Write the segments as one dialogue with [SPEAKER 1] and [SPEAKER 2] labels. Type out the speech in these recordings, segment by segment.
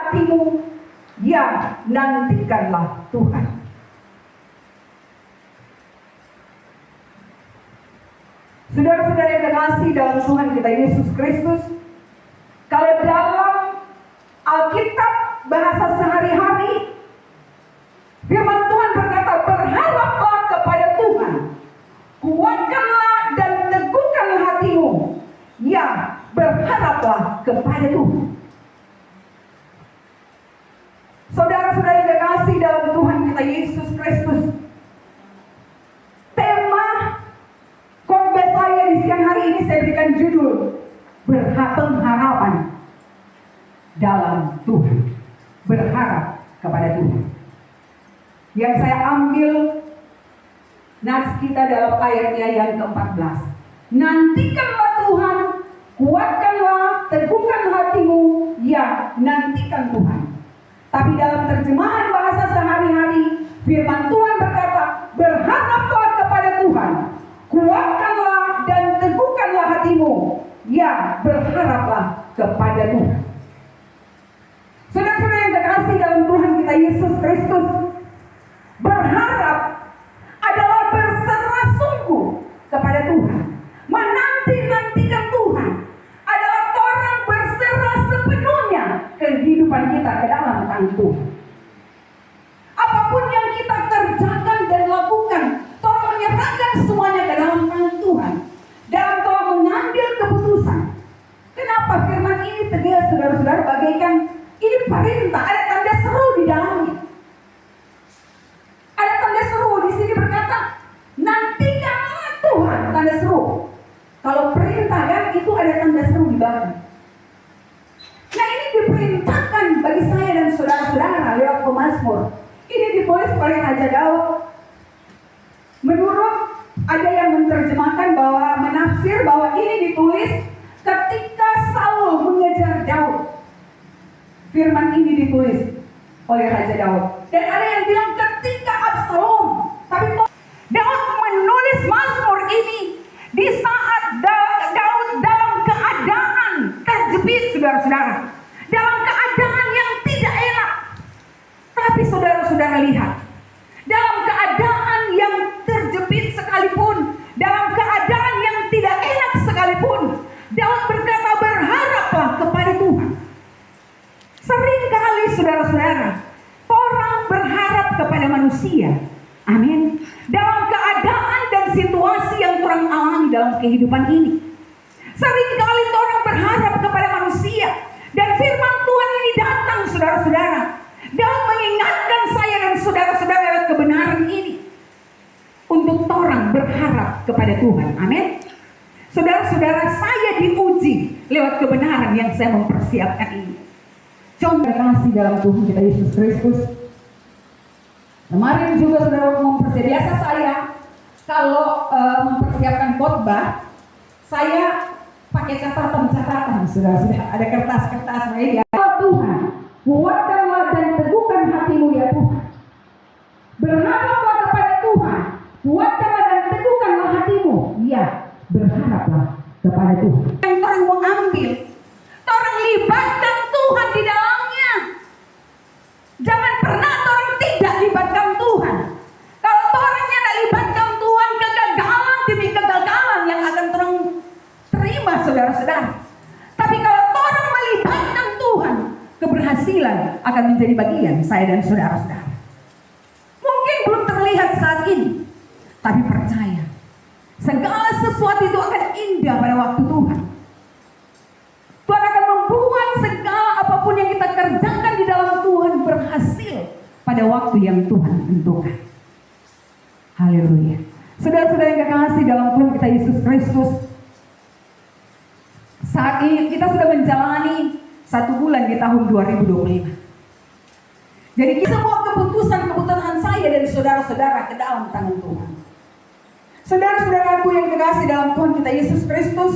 [SPEAKER 1] hatimu, ya nantikanlah Tuhan. Saudara-saudara yang terkasih dalam Tuhan kita Yesus Kristus, kalau dalam Alkitab bahasa sehari-hari, firman Tuhan berkata, berharaplah kepada Tuhan, kuatkanlah dan teguhkanlah hatimu, ya berharaplah kepada Tuhan. Saudara-saudara yang terkasih dalam Tuhan kita Yesus Kristus, tema khotbah saya di siang hari ini saya berikan judul pengharapan dalam Tuhan. Berharap kepada Tuhan. Yang saya ambil nas kita dalam ayatnya yang ke-14. Nantikanlah Tuhan, kuatkanlah, teguhkan hatimu, ya nantikan Tuhan. Tapi dalam terjemahan bahasa sehari-hari, firman Tuhan berkata, berharaplah kepada Tuhan, kuatkanlah dan teguhkanlah hatimu, ya berharaplah kepada Tuhan. Saudara-saudara yang terkasih dalam Tuhan kita Yesus Kristus, berharap adalah berserah sungguh kepada Tuhan. Menanti-nantikan Tuhan adalah orang berserah sepenuhnya kehidupan kita ke dalam tangan Tuhan. Apapun yang kita kerjakan dan lakukan, tolong menyerahkan semuanya ke dalam tangan Tuhan. Dan tolong mengambil keputusan. Kenapa firman ini tegas, saudara-saudara, bagaikan ini perintah, ada tanda seru di dalamnya. Ada tanda seru di sini berkata, nantikanlah Tuhan, tanda seru. Kalau perintah kan itu ada tanda seru di belakang. Nah ini diperintahkan bagi saya dan saudara-saudara lewat pemazmur. Ini ditulis oleh Raja Daud. Menurut ada yang menerjemahkan bahwa menafsir bahwa ini ditulis ketika Saul mengejar Daud. Firman ini ditulis oleh Raja Daud. Dan ada yang bilang ketika Absalom. Tapi Daud menulis mazmur ini di saat Daud dalam keadaan terjepit, saudara-saudara. Dalam keadaan yang tidak enak. Tapi saudara-saudara lihat, dalam keadaan yang terjepit sekalipun, dalam keadaan yang tidak enak sekalipun, Daud berkata, berharaplah kepada Tuhan. Seringkali saudara-saudara, orang berharap kepada manusia. Amin. Dalam keadaan dan situasi yang kurang alami dalam kehidupan ini. Seringkali orang berharap kepada manusia. Dan firman Tuhan ini datang, saudara-saudara. Daud mengingatkan saya dan saudara-saudara lewat kebenaran ini. Untuk orang berharap kepada Tuhan. Amin. Saudara-saudara, saya diuji lewat kebenaran yang saya mempersiapkan ini. Contoh kasih dalam Tuhan kita Yesus Kristus. Kemarin juga saudara mempersiapkan. Biasa saya kalau mempersiapkan khotbah, saya pakai catatan. Saudara-saudara, ada kertas-kertas media. Tuhan, kuatkanlah dan teguhkan hatimu ya Tuhan. Berharaplah kepada Tuhan, kuatkanlah dan teguhkanlah hatimu. Ya, berharaplah kepada Tuhan. Yang orang mau ambil, orang libatkan Tuhan di dalamnya. Jangan pernah orang tidak libatkan Tuhan. Kalau orangnya tidak libatkan Tuhan, kegagalan demi kegagalan yang akan orang terima, saudara-saudara. Tapi kalau orang melibatkan Tuhan, keberhasilan akan menjadi bagian saya dan saudara-saudara. Mungkin belum terlihat saat ini, tapi percaya, segala sesuatu itu akan indah pada waktu Tuhan. Tuhan akan membuat segala apapun yang kita kerjakan di dalam Tuhan berhasil pada waktu yang Tuhan tentukan. Haleluya. Saudara-saudara yang kekasih dalam Tuhan kita Yesus Kristus, saat ini kita sudah menjalani 1 bulan di tahun 2025. Jadi semua keputusan saya dan saudara-saudara ke dalam tangan Tuhan. Saudara-saudaraku yang kekasih dalam Tuhan kita Yesus Kristus,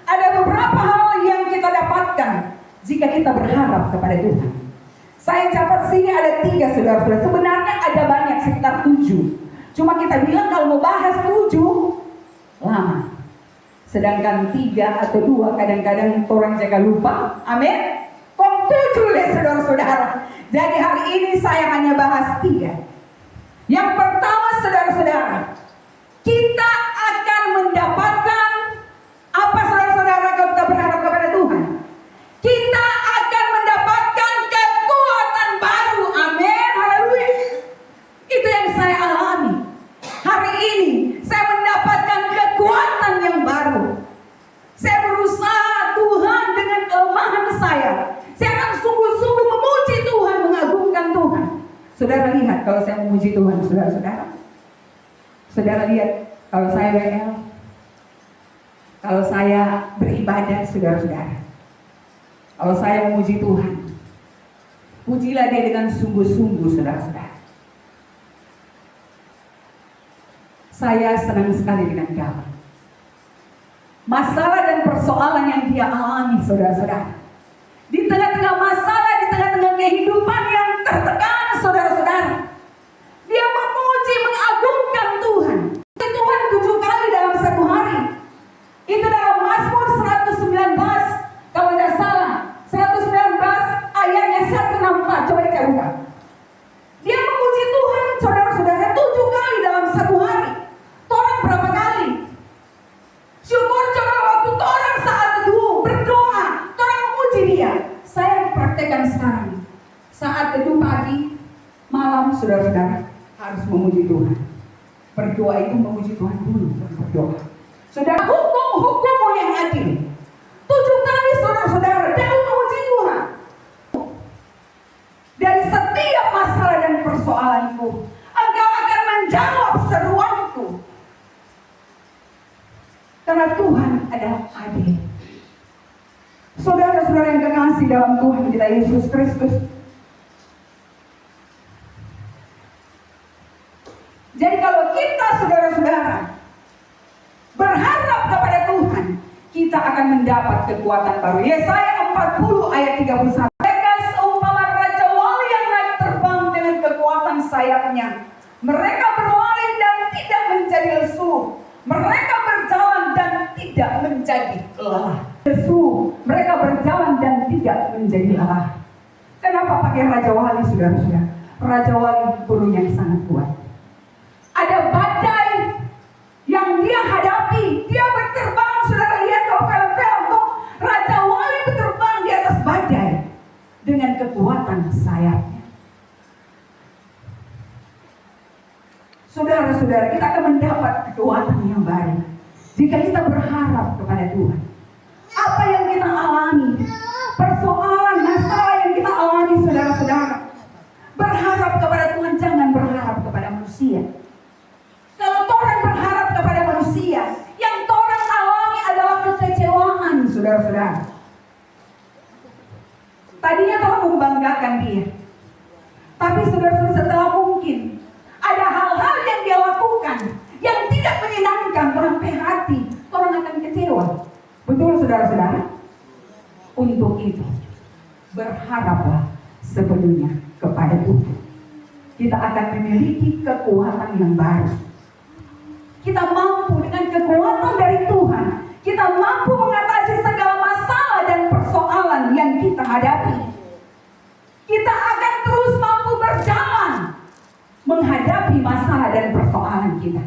[SPEAKER 1] ada beberapa hal yang kita dapatkan jika kita berharap kepada Tuhan. Saya catat sini ada 3, saudara-saudara. Sebenarnya ada banyak, sekitar 7. Cuma kita bilang kalau mau bahas 7 lama. Sedangkan 3 atau 2 kadang-kadang orang jaga lupa. Amin. Kok 7 deh saudara-saudara. Jadi hari ini saya hanya bahas 3. Yang pertama, saudara-saudara, kita akan mendapatkan apa, saudara-saudara, kalau kita berharap kepada Tuhan? Kita akan mendapatkan kekuatan baru. Amin, haleluya. Itu yang saya alami. Hari ini saya mendapatkan kekuatan yang baru. Saya berusaha Tuhan dengan kelemahan saya. Saya akan sungguh-sungguh memuji Tuhan, mengagungkan Tuhan. Saudara lihat kalau saya memuji Tuhan, saudara-saudara. Saudara lihat kalau saya WL, kalau saya beribadah, saudara-saudara. Kalau saya memuji Tuhan, pujilah Dia dengan sungguh-sungguh, saudara-saudara. Saya senang sekali dengan Dia. Masalah dan persoalan yang dia alami, saudara-saudara. Di tengah-tengah masalah, di tengah-tengah kehidupan yang tertekan, saudara-saudara, dia memuji, mengagungkan Tuhan. Tuhan 7 kali dalam satu hari. Itu dalam Mazmur 119, kalau tidak salah, 119 ayatnya 164. Coba kita buka. Dia memuji Tuhan, saudara-saudara, 7 kali dalam satu hari. Orang berapa kali? Syukur coba waktu orang saat teduh berdoa, orang memuji Dia. Saya praktekkan sekarang. Saat teduh pagi, malam, saudara-saudara harus memuji Tuhan. Berdoa itu memuji Tuhan dulu, berdoa. Saudara, hukum-hukummu yang adil. 7 kali, saudara-saudara, dalam memuji Tuhan. Dari setiap masalah dan persoalanku, Engkau akan menjawab seruanku. Karena Tuhan adalah adil. Saudara-saudara yang kekasih dalam Tuhan kita Yesus Kristus. Jadi kalau kita, saudara-saudara, berharap kepada Tuhan, kita akan mendapat kekuatan baru. Yesaya 40 ayat 31. Mereka seumpama raja wali yang naik terbang dengan kekuatan sayapnya. Mereka berlari dan tidak menjadi lesu. Mereka berjalan dan tidak menjadi lelah. Lesu, mereka berjalan dan tidak menjadi lelah. Kenapa pakai raja wali, saudara-saudara? Raja wali burung yang sangat kuat. Ada badai yang dia hadapi. Dia berterbang, saudara lihat kalau film-film tuh, raja wali berterbang di atas badai dengan kekuatan sayapnya. Saudara-saudara, kita akan mendapat kekuatan yang baru jika kita berharap kepada Tuhan. Apa yang kita alami, persoalan, masalah yang kita alami, saudara-saudara, berharap kepada Tuhan, jangan berharap kepada manusia. Kalau orang berharap kepada manusia, yang orang alami adalah kekecewaan, saudara-saudara. Tadinya orang membanggakan dia, tapi saudara-saudara, setelah mungkin ada hal-hal yang dia lakukan yang tidak menyenangkan orang hati, orang akan kecewa. Betul, saudara-saudara? Untuk itu, berharaplah sepenuhnya kepada Tuhan. Kita akan memiliki kekuatan yang baru. Kita mampu dengan kekuatan dari Tuhan. Kita mampu mengatasi segala masalah dan persoalan yang kita hadapi. Kita akan terus mampu berjalan menghadapi masalah dan persoalan kita.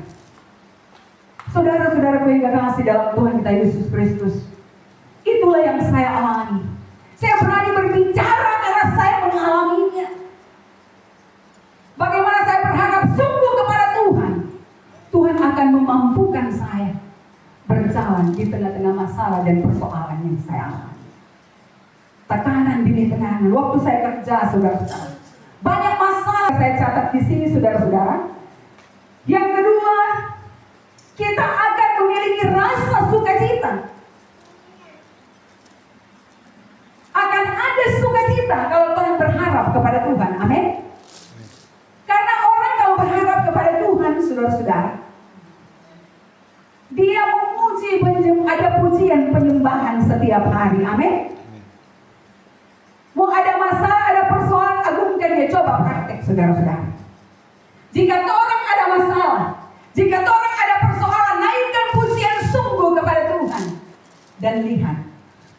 [SPEAKER 1] Saudara-saudaraku yang kekasih dalam Tuhan kita Yesus Kristus, itulah yang saya alami. Saya berani berbicara karena saya mengalaminya. Bagaimana saya berharap sungguh kepada Tuhan, Tuhan akan memampukan saya berjalan di tengah-tengah masalah dan persoalan yang saya alami. Tekanan demi tekanan. Waktu saya kerja, saudara-saudara, banyak masalah saya catat di sini, saudara-saudara. Yang kedua, kita akan memiliki rasa sukacita. Akan ada sukacita kalau orang berharap kepada Tuhan. Amin. Karena orang kalau berharap kepada Tuhan, saudara-saudara, dia memuji, ada pujian penyembahan setiap hari. Amin. Mau ada masalah, ada persoalan, agungkan dia. Coba praktek, saudara-saudara. Jika orang ada masalah, jika orang ada persoalan, naikkan pujian sungguh kepada Tuhan. Dan lihat,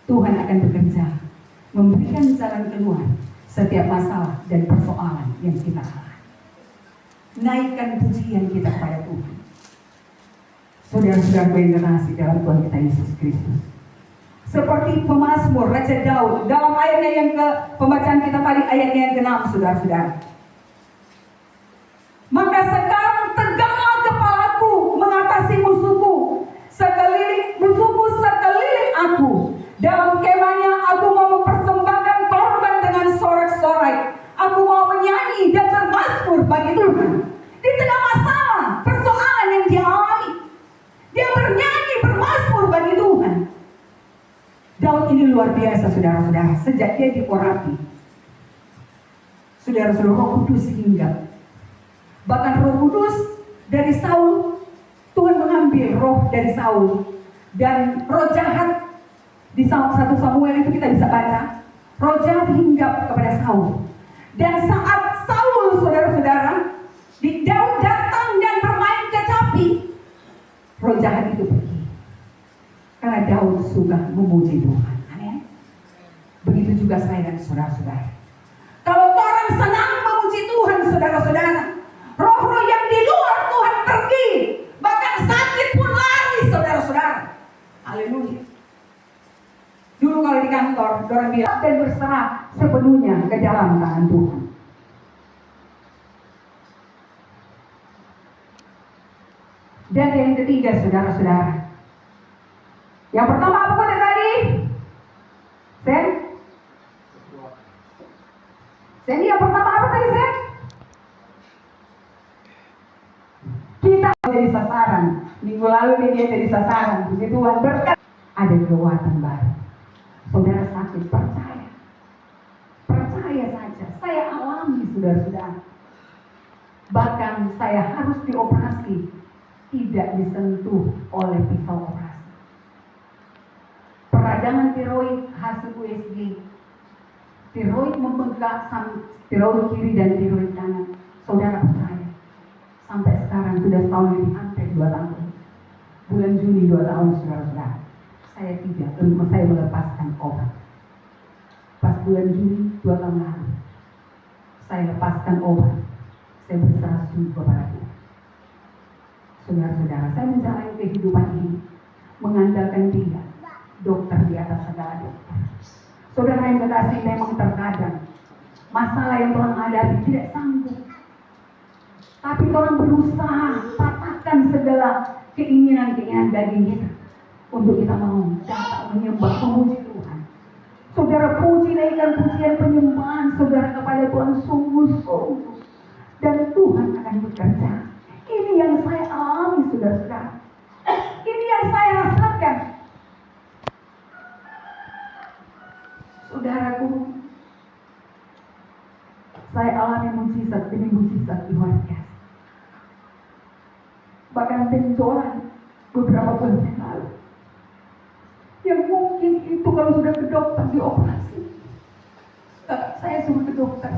[SPEAKER 1] Tuhan akan bekerja, memberikan jalan keluar setiap masalah dan persoalan yang kita alami. Naikkan pujian kita kepada Tuhan. Saudara-saudara yang terkasih dalam Tuhan kita Yesus Kristus. Seperti pemazmur Raja Daud dalam ayatnya yang ke pembacaan kita tadi, ayatnya yang ke-6, saudara-saudara. Maka sekarang tegaklah kepalaku mengatasi musuhku sekeliling aku. Dalam kemahnya aku mau mempersembahkan korban dengan sorak-sorai. Aku mau menyanyi dan bermazmur bagi Tuhan. Di tengah masalah, persoalan yang dia alami, dia bernyanyi, bermazmur bagi Tuhan. Daud ini luar biasa, saudara-saudara. Sejak dia diurapi, saudara-saudara, Roh Kudus hinggap. Bahkan Roh Kudus dari Saul, Tuhan mengambil roh dari Saul. Dan roh jahat di 1 Samuel itu kita bisa baca, roh jahat hinggap kepada Saul. Dan saat Saul, saudara-saudara, Daud datang dan bermain kecapi, roh jahat itu pergi. Karena Daud suka memuji Tuhan. Amin. Begitu juga saya dan saudara-saudara. Kalau orang senang memuji Tuhan, saudara-saudara, roh-roh yang di luar Tuhan pergi. Bahkan sakit pun lari, saudara-saudara. Haleluya. Dulu kalau di kantor, orang bilang dan berserah sepenuhnya ke dalam tangan Tuhan. Dan yang ketiga, saudara-saudara. Yang pertama apa kata tadi? Sen yang pertama apa tadi, Sen? Kita jadi sasaran. Minggu lalu dia jadi sasaran. Puji Tuhan, berkat ada kekuatan baru. Saudara sakit, percaya. Percaya saja. Saya alami, saudara-saudara. Bahkan saya harus dioperasi, tidak disentuh oleh pisau operasi. Peradangan tiroid hasil USG. Tiroid membengkak, tiroid kiri dan tiroid kanan. Saudara percaya. Sampai sekarang sudah setahun lebih, hampir 2 tahun. Bulan Juni 2 tahun, saudara-saudara. Saya melepaskan obat. Pas bulan Juni 2 tahun lalu, saya lepaskan obat. Saya berserah sungguh kepada Tuhan. Saudara-saudara, saya menjalani kehidupan ini mengandalkan Dia, dokter di atas segala dokter. Saudara yang kekasih, memang terkadang masalah yang Tuhan hadapi tidak sanggup. Tapi Tuhan berusaha patahkan segala keinginan-keinginan daging kita untuk kita mau datang menyembah, memuji Tuhan. Saudara, puji, naikkan pujian penyembahan saudara kepada Tuhan sungguh-sungguh, dan Tuhan akan bekerja. Ini yang saya alami, saudara-saudara. Ini yang saya rasakan. Saudaraku, saya alami mujizat demi mujizat luar biasa. Bahkan benjolan beberapa bulan yang lalu, yang mungkin itu kalau sudah ke dokter dioperasi. Saya suruh ke dokter,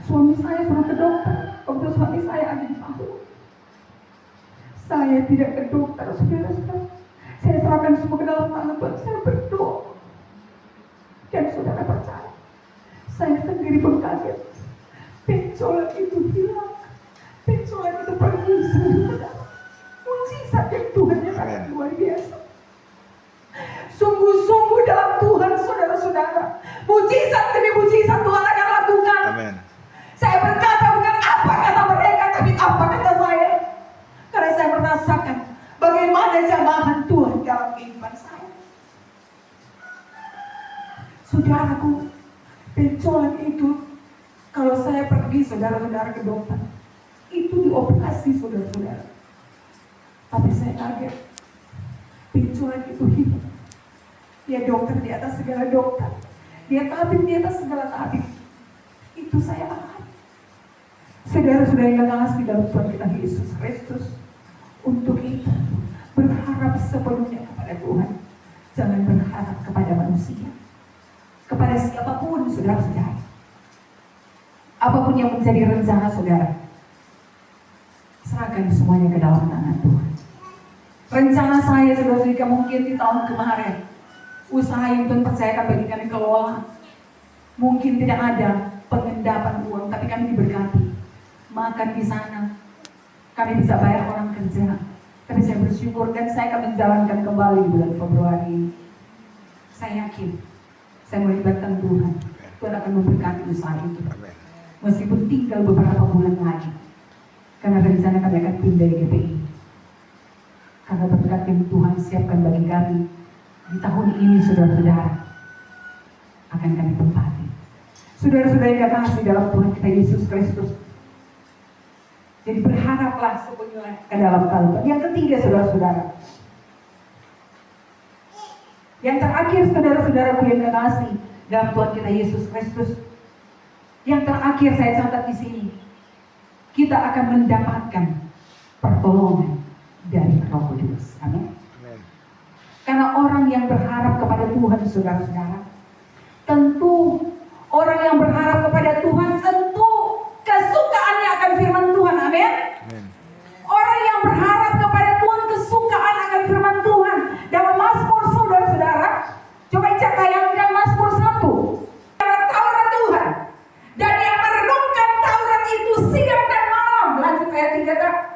[SPEAKER 1] suami saya suruh ke dokter. Waktu suami saya ada di Palu, saya tidak ke dokter, saudara-saudara. Saya serahkan semua ke dalam tangan Tuhan. Saya berdoa. Dan saudara percaya, saya sendiri pun kaget. Benjolan itu hilang, benjolan itu pergi, saudara. Mujizat yang Tuhan yang sangat luar biasa. Sungguh-sungguh dalam Tuhan, saudara-saudara, mujizat demi mujizat Tuhan akan lakukan.
[SPEAKER 2] Amin.
[SPEAKER 1] Saya berkata bukan apa kata mereka, tapi apa kata saya. Karena saya merasakan bagaimana jamahan Tuhan dalam kehidupan saya. Saudaraku, benjolan itu, kalau saya pergi saudara-saudara ke dokter, itu dioperasi saudara-saudara. Tapi saya kaget, benjolan itu hilang. Dia dokter di atas segala dokter, dia tabib di atas segala tabib. Itu saya alami. Saudara-saudara yang kasih dalam Tuhan kita Yesus Kristus, untuk kita berharap sepenuhnya kepada Tuhan. Jangan berharap kepada manusia, kepada siapapun, saudara-saudara. Apapun yang menjadi rencana saudara, serahkan semuanya ke dalam tangan Tuhan. Rencana saya, saudara-saudara, mungkin di tahun kemarin, usaha yang Tuhan percayakan bagi kami kelola, Mungkin tidak ada pengendapan uang, tapi kami diberkati. Makan di sana, kami bisa bayar orang kerja. Tapi saya bersyukur dan saya akan menjalankan kembali bulan Februari ini. Saya yakin, saya melibatkan Tuhan. Tuhan akan memberkati usaha itu. Meskipun tinggal beberapa bulan lagi. Karena rencana kami akan pindah di GPI. Karena berkat yang Tuhan siapkan bagi kami di tahun ini, saudara-saudara, akan kami tempati. Saudara-saudara yang kasih dalam Tuhan kita Yesus Kristus. Jadi berharaplah sepenuhnya ke dalam Tuhan. Yang ketiga, saudara-saudara. Yang terakhir, saudara-saudaraku yang kasih dalam Tuhan kita Yesus Kristus. Yang terakhir saya catat di sini. Kita akan mendapatkan pertolongan dari Roh Kudus. Amin. Karena orang yang berharap kepada Tuhan, saudara-saudara, tentu orang yang berharap kepada Tuhan tentu kesukaannya akan firman Tuhan. Amin. Orang yang berharap kepada Tuhan kesukaan akan firman Tuhan. Dalam Mazmur, saudara-saudara, coba bayangkan Mazmur 1. Taurat Tuhan. Dan yang merenungkan Taurat itu siang dan malam. Lanjut ayat 3.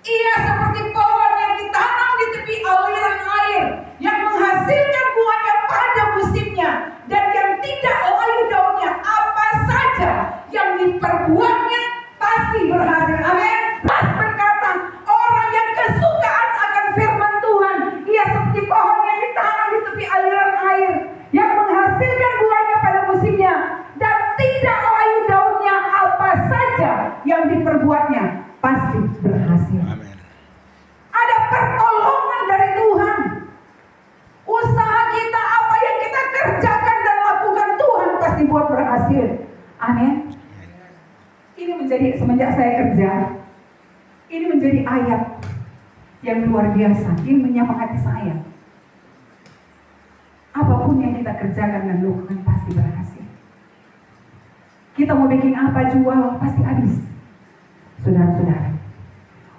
[SPEAKER 1] Ia seperti pohon yang ditanam di tepi aliran air, yang menghasilkan buahnya pada musimnya, dan yang tidak layu daunnya. Apa saja yang diperbuatnya pasti berhasil. Amin. Pas berkata, orang yang kesukaan akan firman Tuhan, ia seperti pohon yang ditanam di tepi aliran air, yang menghasilkan buahnya pada musimnya, dan tidak layu daunnya. Apa saja yang diperbuatnya pasti berhasil.
[SPEAKER 2] Amin.
[SPEAKER 1] Ada pertolongan dari Tuhan. Usaha kita, apa yang kita kerjakan dan lakukan, Tuhan pasti buat berhasil. Amin. Ini menjadi, semenjak saya kerja, ini menjadi ayat yang luar biasa. Ini menyemangati saya. Apapun yang kita kerjakan dan lakukan pasti berhasil. Kita mau bikin apa, jual, pasti habis. Saudara-saudara,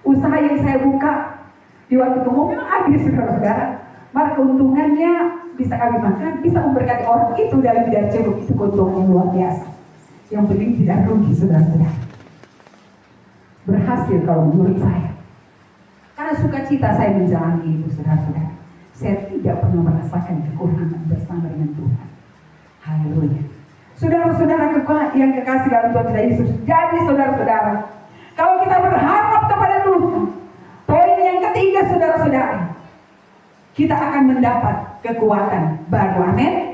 [SPEAKER 1] usaha yang saya buka di waktu itu memang habis, saudara-saudara. Maka keuntungannya bisa kami makan, bisa memberkati orang, itu dari tidak cukup. Itu keuntungan yang luar biasa. Yang penting tidak rugi, saudara-saudara. Berhasil kalau menurut saya. Karena sukacita saya menjalani itu, saudara-saudara. Saya tidak pernah merasakan kekurangan bersama dengan Tuhan. Haleluya. Saudara-saudara yang kekasih dalam Tuhan kita Yesus. Jadi saudara-saudara, kalau kita berharap kepada Tuhan, poin yang ketiga, saudara-saudara, kita akan mendapat kekuatan baru. Amin.